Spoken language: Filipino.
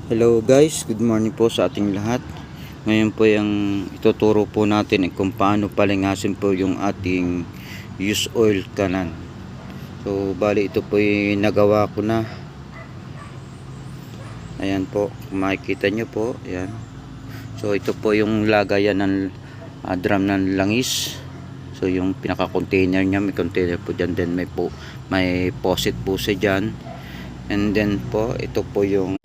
Hello guys, good morning po sa ating lahat. Ngayon po yung ituturo po natin kung paano palingasin po yung ating use oil kanan. So bali ito po yung nagawa ko na. Ayan po, kung makikita nyo po, ayan. So ito po yung lagayan ng drum ng langis. So yung pinaka container nya, may container po dyan, then may faucet po siya dyan. And then po ito po yung